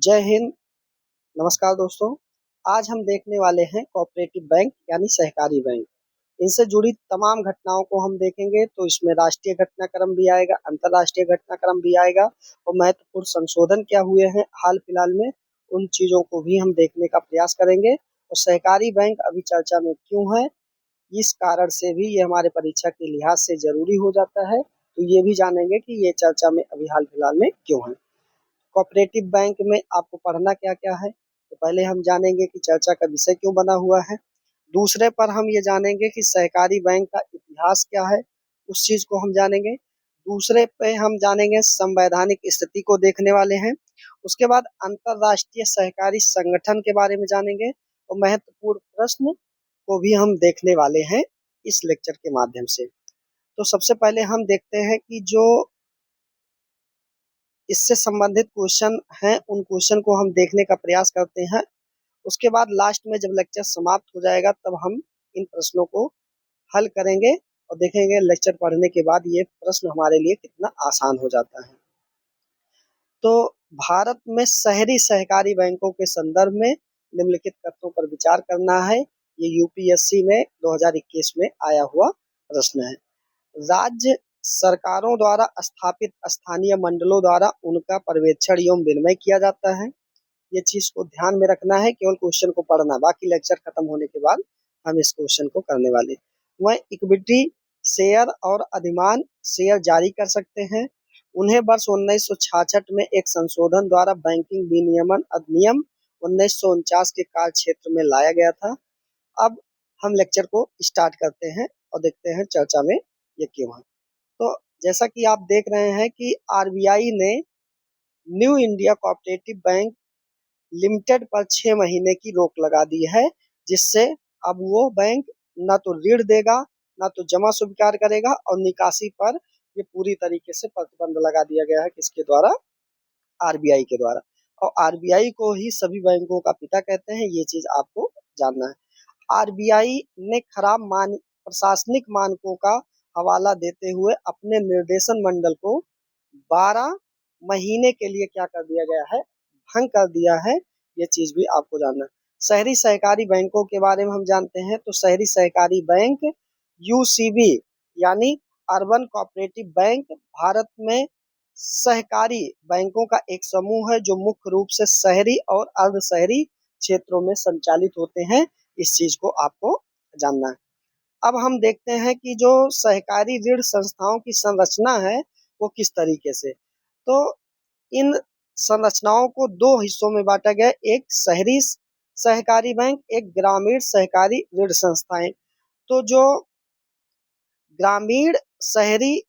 जय हिंद। नमस्कार दोस्तों। आज हम देखने वाले हैं कोऑपरेटिव बैंक यानी सहकारी बैंक। इनसे जुड़ी तमाम घटनाओं को हम देखेंगे, तो इसमें राष्ट्रीय घटनाक्रम भी आएगा, अंतर्राष्ट्रीय घटनाक्रम भी आएगा और महत्वपूर्ण संशोधन क्या हुए हैं हाल फिलहाल में, उन चीज़ों को भी हम देखने का प्रयास करेंगे। और सहकारी बैंक अभी चर्चा में क्यों है, इस कारण से भी ये हमारे परीक्षा के लिहाज से ज़रूरी हो जाता है, तो ये भी जानेंगे कि ये चर्चा में अभी हाल फिलहाल में क्यों है। कोऑपरेटिव बैंक में आपको पढ़ना क्या-क्या है, तो पहले हम जानेंगे कि चर्चा का विषय क्यों बना हुआ है। दूसरे पर हम ये जानेंगे कि सहकारी बैंक का इतिहास क्या है, उस चीज़ को हम जानेंगे। दूसरे पे हम जानेंगे संवैधानिक स्थिति को देखने वाले हैं। उसके बाद अंतर्राष्ट्रीय सहकारी संगठन के बारे में जानेंगे और महत्वपूर्ण प्रश्न को भी हम देखने वाले हैं इस लेक्चर के माध्यम से। तो सबसे पहले हम देखते हैं कि जो इससे संबंधित क्वेश्चन हैं, उन क्वेश्चन को हम देखने का प्रयास करते हैं। उसके बाद लास्ट में जब लेक्चर समाप्त हो जाएगा तब हम इन प्रश्नों को हल करेंगे और देखेंगे लेक्चर पढ़ने के बाद ये प्रश्न हमारे लिए कितना आसान हो जाता है। तो भारत में शहरी सहकारी बैंकों के संदर्भ में निम्नलिखित तथ्यों पर विचार करना है। ये यूपीएससी में 2021 में आया हुआ प्रश्न है। राज्य सरकारों द्वारा स्थापित स्थानीय मंडलों द्वारा उनका पर्यवेक्षण एवं विनिमय किया जाता है। ये चीज को ध्यान में रखना है, केवल क्वेश्चन को पढ़ना, बाकी लेक्चर खत्म होने के बाद हम इस क्वेश्चन को करने वाले। वह इक्विटी शेयर और अधिमान शेयर जारी कर सकते हैं। उन्हें वर्ष 1966 में एक संशोधन द्वारा बैंकिंग विनियमन अधिनियम 1949 के कार्य क्षेत्र में लाया गया था। अब हम लेक्चर को स्टार्ट करते हैं और देखते हैं चर्चा में ये क्यों है। तो जैसा कि आप देख रहे हैं कि आरबीआई ने new India cooperative bank limited पर 6 महीने की रोक लगा दी है, जिससे अब वो बैंक ना तो ऋण देगा, ना तो जमा स्वीकार करेगा और निकासी पर ये पूरी तरीके से प्रतिबंध लगा दिया गया है। किसके द्वारा? आरबीआई के द्वारा। और आरबीआई को ही सभी बैंकों का पिता कहते हैं, ये चीज आपको जानना है। आरबीआई ने खराब प्रशासनिक मानकों का हवाला देते हुए अपने निर्देशन मंडल को 12 महीने के लिए क्या कर दिया गया है? भंग कर दिया है। ये चीज भी आपको जानना है। शहरी सहकारी बैंकों के बारे में हम जानते हैं, तो शहरी सहकारी बैंक यूसीबी यानी अर्बन कोऑपरेटिव बैंक भारत में सहकारी बैंकों का एक समूह है जो मुख्य रूप से शहरी और अर्ध शहरी क्षेत्रों में संचालित होते हैं। इस चीज को आपको जानना है। अब हम देखते हैं कि जो सहकारी ऋण संस्थाओं की संरचना है वो किस तरीके से। तो इन संरचनाओं को दो हिस्सों में बांटा गया, एक शहरी सहकारी बैंक, एक ग्रामीण सहकारी ऋण संस्थाएं। तो जो ग्रामीण शहरी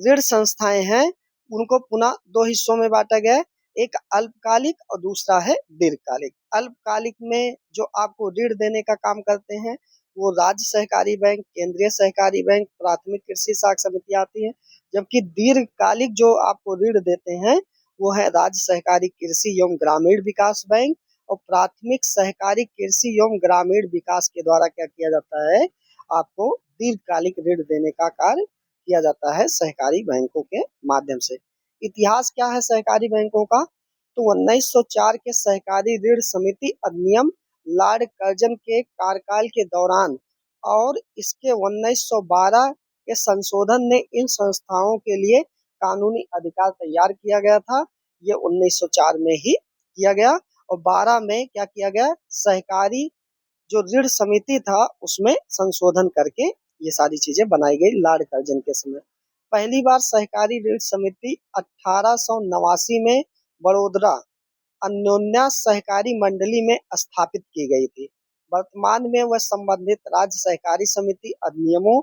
ऋण संस्थाएं हैं उनको पुनः दो हिस्सों में बांटा गया है, एक अल्पकालिक और दूसरा है दीर्घकालिक। अल्पकालिक में जो आपको ऋण देने का काम करते हैं वो राज्य सहकारी बैंक, केंद्रीय सहकारी बैंक, प्राथमिक कृषि साख समिति आती है। जबकि दीर्घकालिक जो आपको ऋण देते हैं वो है राज्य सहकारी कृषि एवं ग्रामीण विकास बैंक और प्राथमिक सहकारी कृषि एवं ग्रामीण विकास के द्वारा क्या किया जाता है, आपको दीर्घकालिक ऋण देने का कार्य किया जाता है सहकारी बैंकों के माध्यम से। इतिहास क्या है सहकारी बैंकों का? तो 1904 के सहकारी ऋण समिति अधिनियम लॉर्ड कर्जन के कार्यकाल के दौरान और इसके 1912 के संशोधन ने इन संस्थाओं के लिए कानूनी अधिकार तैयार किया गया था। ये 1904 में ही किया गया और 12 में क्या किया गया, सहकारी जो ऋण समिति था उसमें संशोधन करके ये सारी चीजें बनाई गई लॉर्ड कर्जन के समय। पहली बार सहकारी ऋण समिति 1889 में बड़ोदरा अन्योन्या सहकारी मंडली में स्थापित की गई थी। वर्तमान में वह संबंधित राज्य सहकारी समिति अधिनियमों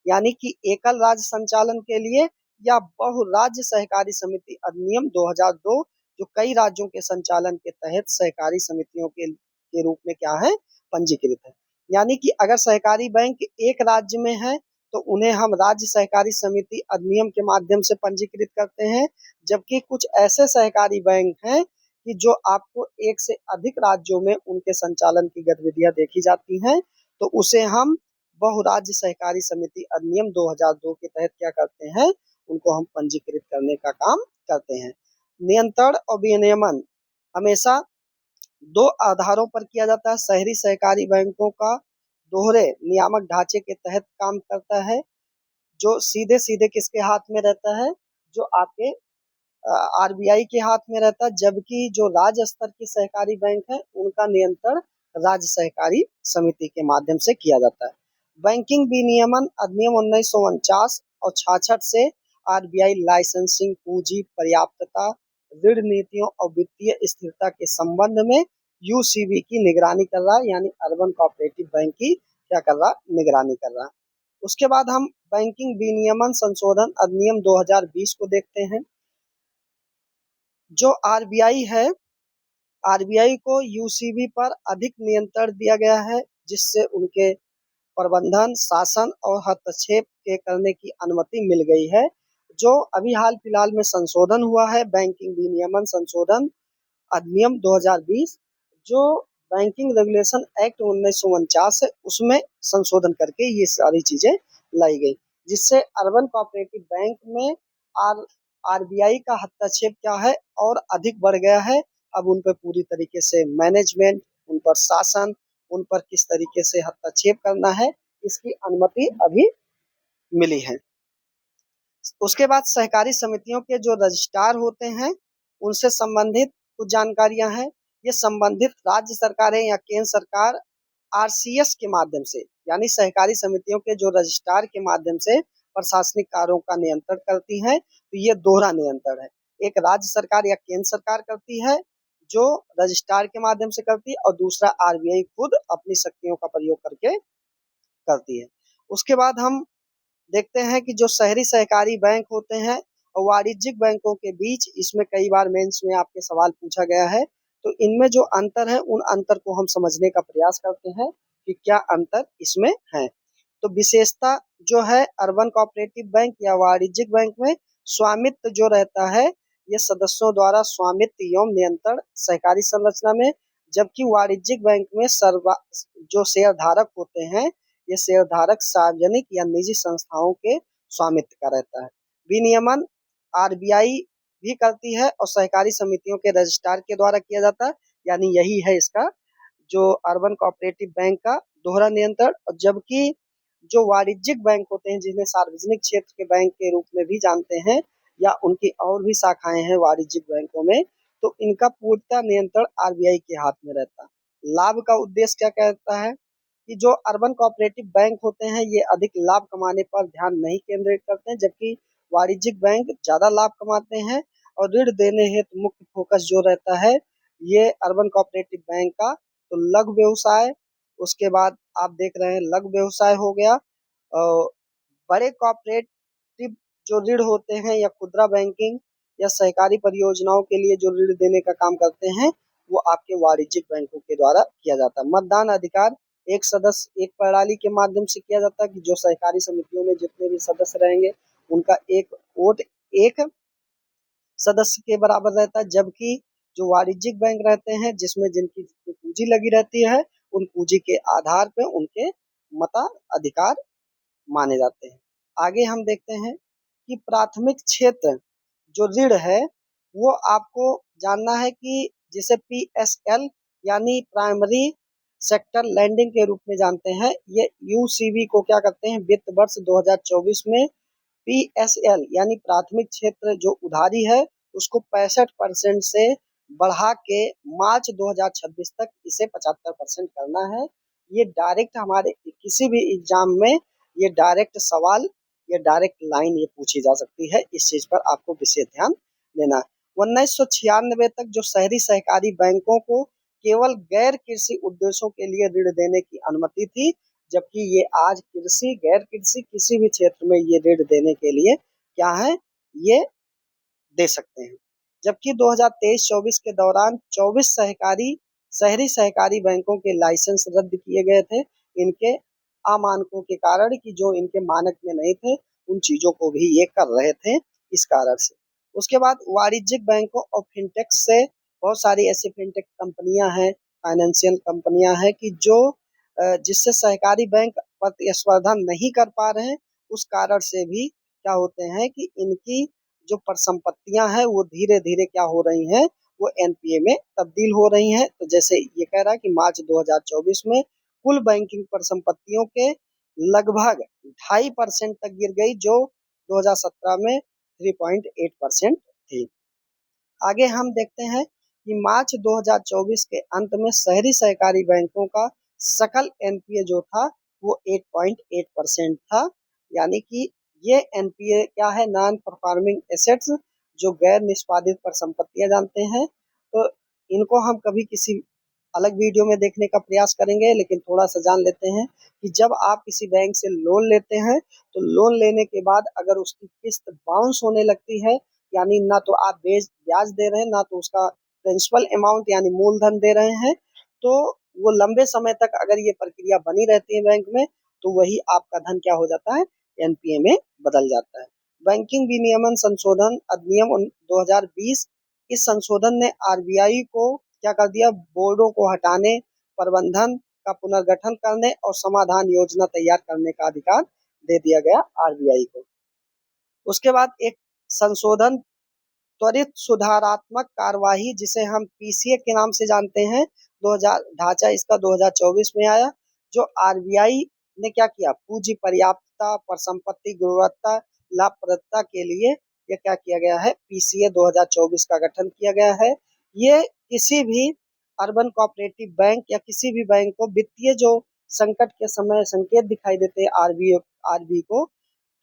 यानी कि एकल राज्य संचालन के लिए या बहुराज्य सहकारी समिति अधिनियम 2002 जो कई राज्यों के संचालन के तहत सहकारी समितियों के रूप में क्या है, पंजीकृत है। यानी कि अगर सहकारी बैंक एक राज्य में है तो उन्हें हम राज्य सहकारी समिति अधिनियम के माध्यम से पंजीकृत करते हैं, जबकि कुछ ऐसे सहकारी बैंक हैं कि जो आपको एक से अधिक राज्यों में उनके संचालन की गतिविधियां देखी जाती हैं, तो उसे हम बहुराज्य सहकारी समिति अधिनियम 2002 के तहत क्या करते हैं, उनको हम पंजीकृत करने का काम करते हैं। नियंत्रण और विनियमन हमेशा दो आधारों पर किया जाता है। शहरी सहकारी बैंकों का दोहरे नियामक ढांचे के तहत काम करता है, जो सीधे सीधे किसके हाथ में रहता है, जो आपके आरबीआई के हाथ में रहता है, जबकि जो राज्य स्तर की सहकारी बैंक है उनका नियंत्रण राज्य सहकारी समिति के माध्यम से किया जाता है। बैंकिंग विनियमन अधिनियम 1949 और 66 से आरबीआई लाइसेंसिंग, पूंजी पर्याप्तता, ऋण नीतियों और वित्तीय स्थिरता के संबंध में यूसीबी की निगरानी कर रहा है, यानी अर्बन कोऑपरेटिव बैंक की क्या कर रहा, निगरानी कर रहा है। उसके बाद हम बैंकिंग विनियमन संशोधन अधिनियम 2020 को देखते हैं। जो आरबीआई है, आरबीआई को यूसीबी पर अधिक नियंत्रण दिया गया है, जिससे उनके प्रबंधन, शासन और हस्तक्षेप के करने की अनुमति मिल गई है। जो अभी हाल फिलहाल में संशोधन हुआ है, बैंकिंग विनियमन संशोधन अधिनियम 2020, जो बैंकिंग रेगुलेशन एक्ट 1949 है, उसमें संशोधन करके ये सारी चीजें लाई गई, जिससे अर्बन कोऑपरेटिव बैंक में आर आरबीआई का हस्तक्षेप क्या है और अधिक बढ़ गया है। अब उन पर पूरी तरीके से मैनेजमेंट, उन पर शासन, उन पर किस तरीके से हस्तक्षेप करना है, इसकी अनुमति अभी मिली है। उसके बाद सहकारी समितियों के जो रजिस्ट्रार होते हैं, उनसे संबंधित कुछ जानकारियां हैं। ये संबंधित राज्य सरकारें या केंद्र सरकार आरसीएस के माध्यम से, यानी सहकारी समितियों के जो रजिस्ट्रार के माध्यम से प्रशासनिक कार्यों का नियंत्रण करती हैं। तो ये दोहरा नियंत्रण है, एक राज्य सरकार या केंद्र सरकार करती है जो रजिस्ट्रार के माध्यम से करती है, और दूसरा आरबीआई खुद अपनी शक्तियों का प्रयोग करके करती है। उसके बाद हम देखते हैं कि जो शहरी सहकारी बैंक होते हैं और वाणिज्यिक बैंकों के बीच, इसमें कई बार मेंस में आपके सवाल पूछा गया है, तो इनमें जो अंतर है उन अंतर को हम समझने का प्रयास करते हैं कि क्या अंतर इसमें है। तो विशेषता जो है, अर्बन कोऑपरेटिव बैंक या वाणिज्यिक बैंक में स्वामित्व जो रहता है, ये सदस्यों द्वारा स्वामित्व एवं नियंत्रण सहकारी संरचना में, जबकि वाणिज्यिक बैंक में जो शेयर धारक होते हैं, ये शेयर धारक सार्वजनिक या निजी संस्थाओं के स्वामित्व का रहता है। विनियमन आरबीआई भी करती है और सहकारी समितियों के रजिस्ट्रार के द्वारा किया जाता है, यानी यही है इसका जो अर्बन कोऑपरेटिव बैंक का दोहरा नियंत्रण। और जबकि जो वाणिज्यिक बैंक होते हैं, जिन्हें सार्वजनिक क्षेत्र के बैंक के रूप में भी जानते हैं, या उनकी और भी शाखाएं हैं वाणिज्यिक बैंकों में, तो इनका पूर्णतः नियंत्रण आरबीआई के हाथ में रहता है। लाभ का उद्देश्य क्या कहता है कि जो अर्बन कोऑपरेटिव बैंक होते हैं, ये अधिक लाभ कमाने पर ध्यान नहीं केंद्रित करते हैं, जबकि वाणिज्यिक बैंक ज्यादा लाभ कमाते हैं। और ऋण देने हेतु मुख्य फोकस जो रहता है ये अर्बन कोऑपरेटिव बैंक का, तो लघु व्यवसाय, उसके बाद आप देख रहे हैं लघु व्यवसाय हो गया, और बड़े कोऑपरेटिव जो ऋण होते हैं या खुदरा बैंकिंग या सहकारी परियोजनाओं के लिए जो ऋण देने का काम करते हैं, वो आपके वाणिज्यिक बैंकों के द्वारा किया जाता है। मतदान अधिकार एक सदस्य एक प्रणाली के माध्यम से किया जाता है कि जो सहकारी समितियों में जितने भी सदस्य रहेंगे, उनका एक वोट एक सदस्य के बराबर रहता है। जबकि जो वाणिज्यिक बैंक रहते हैं, जिसमें जिनकी पूंजी लगी रहती है, उन पूंजी के आधार पर उनके मताधिकार माने जाते हैं। आगे हम देखते हैं कि प्राथमिक क्षेत्र जो ऋण है, वो आपको जानना है कि जिसे पीएसएल यानी प्राइमरी सेक्टर लैंडिंग के रूप में जानते हैं, ये यूसीबी को क्या करते हैं, वित्त वर्ष 2024 में पीएसएल यानी प्राथमिक क्षेत्र जो उधारी है, उसको 65% से बढ़ा के मार्च 2026 तक इसे 75% करना है। ये डायरेक्ट हमारे किसी भी एग्जाम में ये डायरेक्ट सवाल, ये डायरेक्ट लाइन ये पूछी जा सकती है, इस चीज पर आपको विशेष ध्यान देना है। 1996 तक जो शहरी सहकारी बैंकों को केवल गैर कृषि उद्देश्यों के लिए ऋण देने की अनुमति थी, जबकि ये आज कृषि, गैर कृषि किसी भी क्षेत्र में ये ऋण देने के लिए क्या है, ये दे सकते हैं। जबकि 2023-24 के दौरान 24 शहरी सहकारी बैंकों के लाइसेंस रद्द किए गए थे, इनके अमानकों के कारण, कि जो इनके मानक में नहीं थे, उन चीजों को भी ये कर रहे थे इस कारण से। उसके बाद वाणिज्यिक बैंकों और फिनटेक से, बहुत सारी ऐसी फिनटेक कंपनियां हैं, फाइनेंशियल कंपनियां हैं कि जो जिससे सहकारी बैंक प्रतिस्पर्धा नहीं कर पा रहे हैं, उस कारण से भी क्या होते हैं कि इनकी जो परिसंपत्तियां हैं वो धीरे धीरे क्या हो रही हैं, वो एनपीए में तब्दील हो रही हैं। तो जैसे ये कह रहा है कि मार्च 2024 में कुल बैंकिंग परिसंपत्तियों के लगभग 2.5% तक गिर गई, जो 2017 में 3.8% थी। आगे हम देखते हैं कि मार्च 2024 के अंत में शहरी सहकारी बैंकों का सकल एनपीए जो था वो 8.8% था। यानी कि ये एनपीए क्या है, नॉन परफॉर्मिंग एसेट्स, जो गैर निष्पादित परिसंपत्तियां जानते हैं। तो इनको हम कभी किसी अलग वीडियो में देखने का प्रयास करेंगे, लेकिन थोड़ा सा जान लेते हैं कि जब आप किसी बैंक से लोन लेते हैं तो लोन लेने के बाद अगर उसकी किस्त बाउंस होने लगती है, यानी ना तो आप ब्याज दे रहे हैं, ना तो उसका प्रिंसिपल अमाउंट यानी मूलधन दे रहे हैं, तो वो लंबे समय तक अगर ये प्रक्रिया बनी रहती है बैंक में, तो वही आपका धन क्या हो जाता है, एनपीए में बदल जाता है। बैंकिंग विनियमन संशोधन अधिनियम 2020, इस संशोधन ने आरबीआई को क्या कर दिया, बोर्डों को हटाने, प्रबंधन का पुनर्गठन करने और समाधान योजना तैयार करने का अधिकार दे दिया गया आरबीआई को। उसके बाद एक संशोधन त्वरित सुधारात्मक कार्यवाही, जिसे हम पीसीए के नाम से जानते हैं, 2000 ढांचा इसका 2024 में आया, जो आरबीआई ने क्या किया, पूंजी पर्याप्तता, परिसंपत्ति गुणवत्ता, लाभप्रदता के लिए ये क्या किया गया है, पीसीए 2024 का गठन किया गया है। ये किसी भी अर्बन कोऑपरेटिव बैंक या किसी भी बैंक को वित्तीय जो संकट के समय संकेत दिखाई देते हैं आरबी को,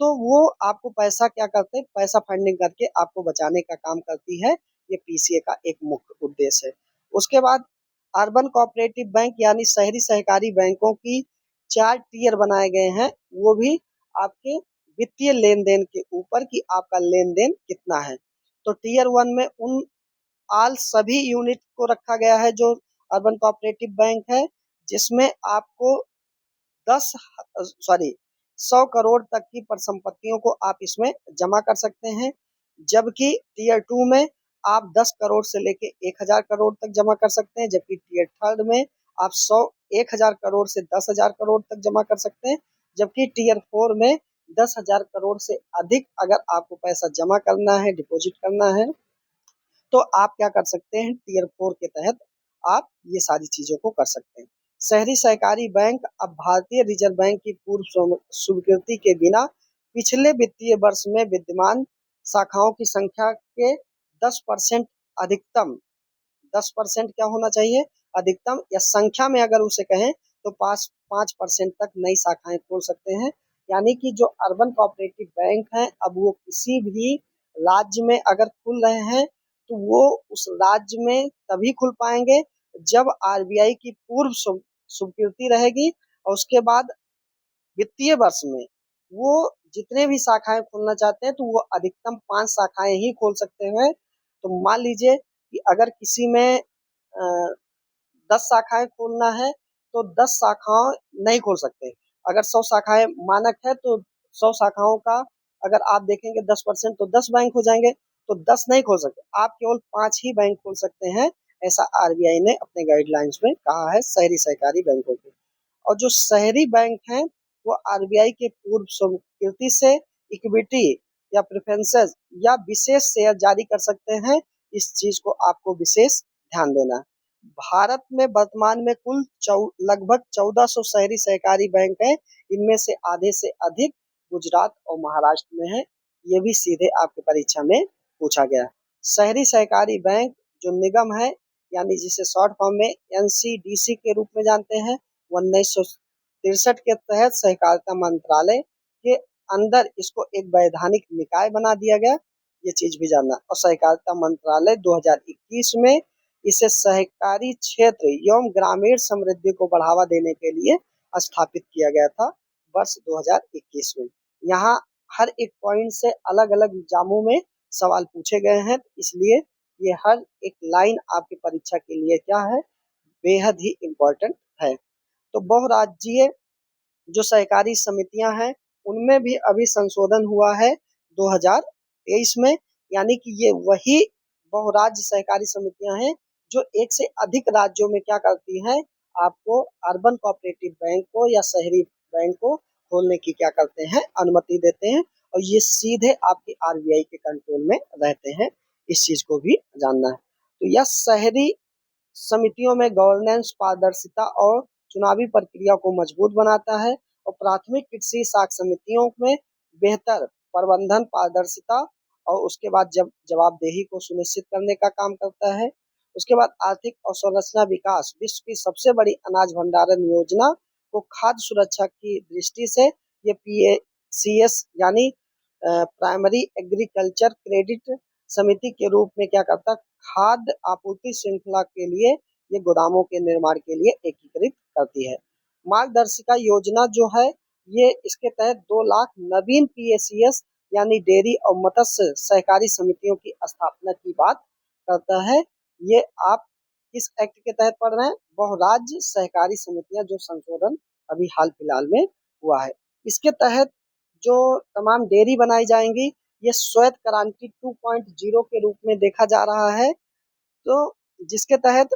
तो वो आपको पैसा क्या करते हैं, पैसा फंडिंग करके आपको बचाने का काम करती है। ये पीसीए का एक मुख्य उद्देश्य है। उसके बाद अर्बन कोऑपरेटिव बैंक यानी शहरी सहकारी बैंकों की 4 टियर बनाए गए हैं, वो भी आपके वित्तीय लेन देन के ऊपर कि आपका लेन देन कितना है। तो टियर 1 में उन सभी यूनिट को रखा गया है जो अर्बन कोऑपरेटिव बैंक है, जिसमें आपको 10 सॉरी 100 करोड़ तक की परिसंपत्तियों को आप इसमें जमा कर सकते हैं। जबकि टियर 2 में आप 10 करोड़ से लेके 1000 करोड़ तक जमा कर सकते हैं। जबकि टियर 3 में आप 1000 करोड़ से 10,000 करोड़ तक जमा कर सकते हैं। जबकि टियर 4 में 10,000 करोड़ से अधिक अगर आपको पैसा जमा करना है, डिपॉजिट करना है, तो आप क्या कर सकते हैं, टियर 4 के तहत आप ये सारी चीजों को कर सकते हैं। शहरी सहकारी बैंक अब भारतीय रिजर्व बैंक की पूर्व स्वीकृति के बिना पिछले वित्तीय वर्ष में विद्यमान शाखाओं की संख्या के 10% अधिकतम, 10% क्या होना चाहिए, अधिकतम, या संख्या में अगर उसे कहें तो 5% तक नई शाखाएं खोल सकते हैं। यानी कि जो अर्बन कोऑपरेटिव बैंक हैं, अब वो किसी भी राज्य में अगर खुल रहे हैं तो वो उस राज्य में तभी खुल पाएंगे जब आरबीआई की पूर्व स्वीकृति रहेगी, और उसके बाद वित्तीय वर्ष में वो जितने भी शाखाएं खोलना चाहते हैं तो वो अधिकतम 5 शाखाएं ही खोल सकते हैं। तो मान लीजिए कि अगर किसी में 10 शाखाएं खोलना है तो 10 शाखाएं नहीं खोल सकते। अगर 100 शाखाएं मानक है तो 100 शाखाओं का अगर आप देखेंगे 10% तो 10 बैंक हो जाएंगे, तो 10 नहीं खोल सकते, आप केवल 5 ही बैंक खोल सकते हैं। ऐसा आरबीआई ने अपने गाइडलाइंस में कहा है शहरी सहकारी बैंकों को। और जो शहरी बैंक हैं वो आरबीआई के पूर्व स्वीकृति से इक्विटी या प्रेफरेंसेस या विशेष शेयर जारी कर सकते हैं। इस चीज को आपको विशेष ध्यान देना है। भारत में वर्तमान में कुल लगभग 1400 शहरी सहकारी बैंक हैं। इनमें से आधे से अधिक गुजरात और महाराष्ट्र में है। ये भी सीधे आपके परीक्षा में पूछा गया। शहरी सहकारी बैंक जो निगम है, यानी जिसे शॉर्ट फॉर्म में एनसीडीसी के रूप में जानते हैं, 1963 के तहत सहकारिता मंत्रालय के अंदर इसको एक वैधानिक निकाय बना दिया गया। ये चीज भी जानना। और सहकारिता मंत्रालय 2021 में इसे सहकारी क्षेत्र एवं ग्रामीण समृद्धि को बढ़ावा देने के लिए स्थापित किया गया था वर्ष 2021 में। यहाँ हर एक पॉइंट से अलग अलग एग्जामों में सवाल पूछे गए हैं, इसलिए ये हर एक लाइन आपकी परीक्षा के लिए क्या है, बेहद ही इम्पोर्टेंट है। तो बहुराज्यीय जो सहकारी समितियां हैं उनमें भी अभी संशोधन हुआ है 2023 में। यानी कि ये वही बहुराज्य सहकारी समितियां हैं जो एक से अधिक राज्यों में क्या करती हैं, आपको अर्बन कोऑपरेटिव बैंक को या शहरी बैंक को खोलने की क्या करते हैं, अनुमति देते हैं। और ये सीधे आपके आरबीआई के कंट्रोल में रहते हैं। इस चीज को भी जानना है। तो यह शहरी समितियों में गवर्नेंस, पारदर्शिता और चुनावी प्रक्रिया को मजबूत बनाता है और प्राथमिक कृषि साख समितियों में बेहतर प्रबंधन, पारदर्शिता और उसके बाद जब जवाबदेही को सुनिश्चित करने का काम करता है। उसके बाद आर्थिक अवसंरचना विकास, विश्व की सबसे बड़ी अनाज भंडारण योजना को खाद्य सुरक्षा की दृष्टि से ये PACS यानी प्राइमरी एग्रीकल्चर क्रेडिट समिति के रूप में क्या करता है, खाद्य आपूर्ति श्रृंखला के लिए ये गोदामों के निर्माण के लिए एकीकृत करती है। मार्गदर्शिका योजना जो है ये इसके तहत 2 लाख नवीन PACS यानी डेयरी और मत्स्य सहकारी समितियों की स्थापना की बात करता है। ये आप किस एक्ट के तहत पढ़ रहे हैं? बहुराज्य सहकारी समितियां, जो संशोधन अभी हाल फिलहाल में हुआ है। इसके तहत जो तमाम डेयरी बनाई जाएंगी ये श्वेत क्रांति 2.0 के रूप में देखा जा रहा है। तो जिसके तहत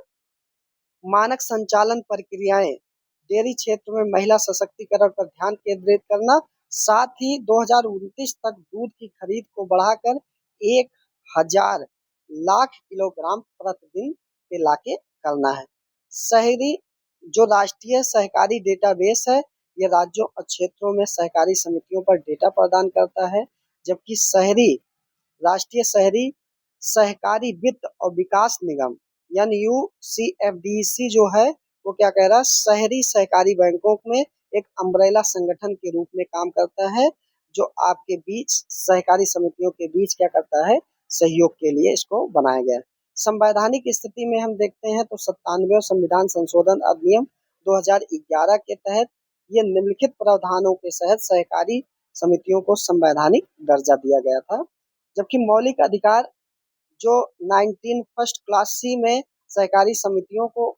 मानक संचालन प्रक्रियाएं, डेयरी क्षेत्र में महिला सशक्तिकरण पर ध्यान केंद्रित करना, साथ ही 2029 तक दूध की खरीद को बढ़ाकर 1000 लाख किलोग्राम प्रतिदिन पे लाके करना है। शहरी जो राष्ट्रीय सहकारी डेटाबेस है ये राज्यों और क्षेत्रों में सहकारी समितियों पर डेटा प्रदान करता है, जबकि राष्ट्रीय शहरी सहकारी वित्त और विकास निगम यानी UCFDC जो है वो क्या कह रहा है, शहरी सहकारी बैंकों में एक अम्ब्रेला संगठन के रूप में काम करता है, जो आपके बीच सहकारी समितियों के बीच क्या करता है, सहयोग के लिए इसको बनाया गया है। संवैधानिक स्थिति में हम देखते हैं तो 97वें संविधान संशोधन अधिनियम 2011 के तहत ये निम्नलिखित प्रावधानों के तहत सहकारी समितियों को संवैधानिक दर्जा दिया गया था। जबकि मौलिक अधिकार जो 19 फर्स्ट क्लास C में सहकारी समितियों को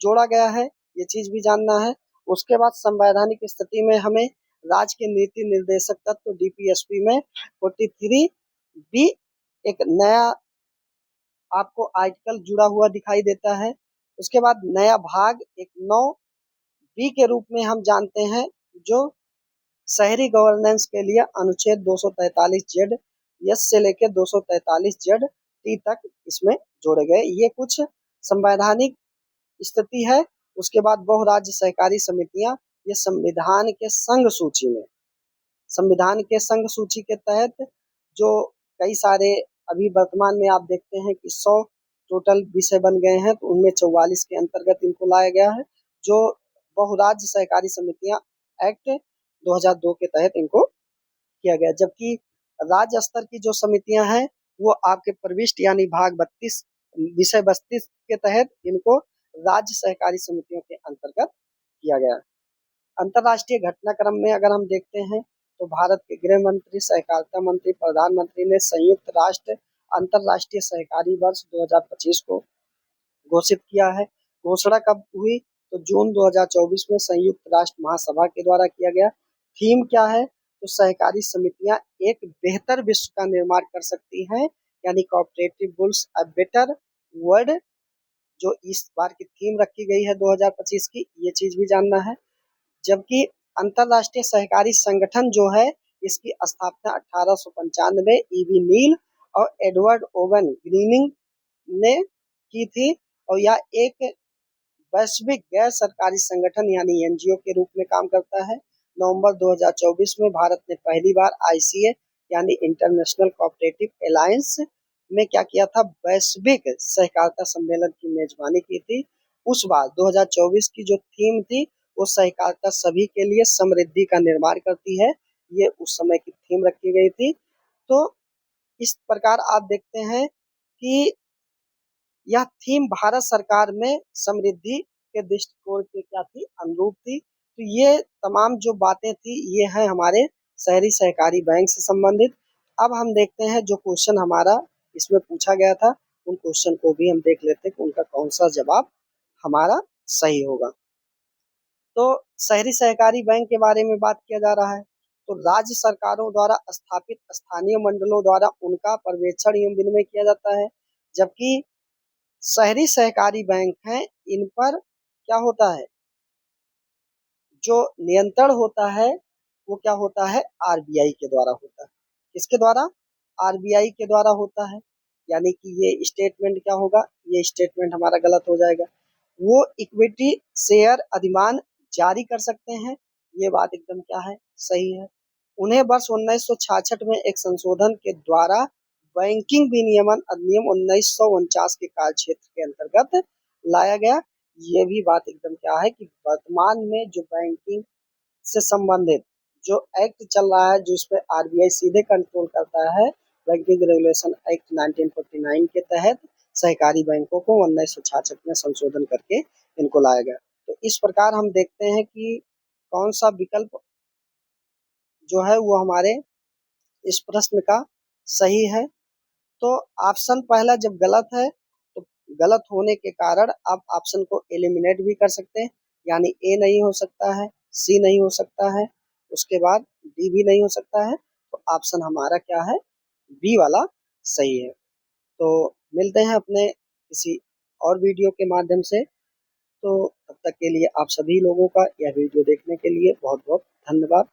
जोड़ा गया है, ये चीज भी जानना है। उसके बाद संवैधानिक स्थिति में हमें राज्य के नीति निर्देशक तत्व DPSP में 43B एक नया आपको आर्टिकल जुड़ा हुआ दिखाई देता है। उसके बाद नया भाग एक 9B के रूप में हम जानते हैं, जो शहरी गवर्नेंस के लिए अनुच्छेद 243Z यस से लेकर 243Z तक इसमें जोड़े गए। ये कुछ संवैधानिक स्थिति है। उसके बाद बहुराज्य सहकारी समितियां ये संविधान के संघ सूची के तहत जो कई सारे अभी वर्तमान में आप देखते हैं कि 100 टोटल विषय बन गए हैं, तो उनमें 44 के अंतर्गत इनको लाया गया है, जो बहुराज्य सहकारी समितियां एक्ट 2002 के तहत इनको किया गया। जबकि राज्य स्तर की जो समितियां हैं वो आपके प्रविष्ट यानी भाग 32 विषय 32 के तहत इनको राज्य सहकारी समितियों के अंतर्गत किया गया। अंतर्राष्ट्रीय घटनाक्रम में अगर हम देखते हैं तो भारत के गृह मंत्री, सहकारिता मंत्री, प्रधानमंत्री ने संयुक्त राष्ट्र अंतर्राष्ट्रीय सहकारी वर्ष 2025 को घोषित किया है। घोषणा कब हुई? तो जून 2024 में संयुक्त राष्ट्र महासभा के द्वारा किया गया। थीम क्या है? तो सहकारी समितियां एक बेहतर विश्व का निर्माण कर सकती हैं, यानी cooperative builds a better world, जो इस बार की थीम रखी गई है 2025 की, ये चीज भी जानना है। जबकि अंतर्राष्ट्रीय सहकारी संगठन जो है इसकी स्थापना 1895 EV नील और एडवर्ड ओवन ग्रीनिंग ने की थी, और यह एक वैश्विक गैर सरकारी संगठन यानी NGO के रूप में काम करता है। नवंबर 2024 में भारत ने पहली बार ICA यानी इंटरनेशनल कोऑपरेटिव अलायंस में क्या किया था, वैश्विक सहकारिता सम्मेलन की मेजबानी की थी। उस बार 2024 की जो थीम थी वो सहकारिता सभी के लिए समृद्धि का निर्माण करती है, ये उस समय की थीम रखी गई थी। तो इस प्रकार आप देखते हैं कि यह थीम भारत सरकार में समृद्धि के दृष्टिकोण के क्या थी, अनुरूप थी। तो ये तमाम जो बातें थी ये हैं हमारे शहरी सहकारी बैंक से संबंधित। अब हम देखते हैं जो क्वेश्चन हमारा इसमें पूछा गया था, उन क्वेश्चन को भी हम देख लेते हैं कि उनका कौन सा जवाब हमारा सही होगा। तो शहरी सहकारी बैंक के बारे में बात किया जा रहा है, तो राज्य सरकारों द्वारा स्थापित स्थानीय मंडलों द्वारा उनका पर्यवेक्षण एवं विनियमन किया जाता है। जबकि शहरी सहकारी बैंक हैं, इन पर क्या होता है, जो नियंत्रण होता है वो क्या होता है, RBI के द्वारा होता है। किसके द्वारा? RBI के द्वारा होता है। यानी कि ये स्टेटमेंट क्या होगा, ये स्टेटमेंट हमारा गलत हो जाएगा। वो इक्विटी शेयर अधिमान जारी कर सकते हैं, ये बात एकदम क्या है, सही है। उन्हें वर्ष 1966 में एक संशोधन के द्वारा बैंकिंग विनियमन अधिनियम 1949 के कार्यक्षेत्र के अंतर्गत लाया गया, ये भी बात एकदम क्या है कि वर्तमान में जो बैंकिंग से संबंधित जो एक्ट चल रहा है, जिस पे आरबीआई सीधे कंट्रोल करता है, बैंकिंग रेगुलेशन एक्ट 1949 के तहत सहकारी बैंकों को 1966 में संशोधन करके इनको लाया गया। तो इस प्रकार हम देखते हैं कि कौन सा विकल्प जो है वो हमारे इस प्रश्न का सही है। तो ऑप्शन पहला जब गलत है तो गलत होने के कारण आप ऑप्शन को एलिमिनेट भी कर सकते हैं, यानी ए नहीं हो सकता है, सी नहीं हो सकता है, उसके बाद डी भी नहीं हो सकता है, तो ऑप्शन हमारा क्या है, बी वाला सही है। तो मिलते हैं अपने किसी और वीडियो के माध्यम से। तो तब तक के लिए आप सभी लोगों का यह वीडियो देखने के लिए बहुत बहुत धन्यवाद।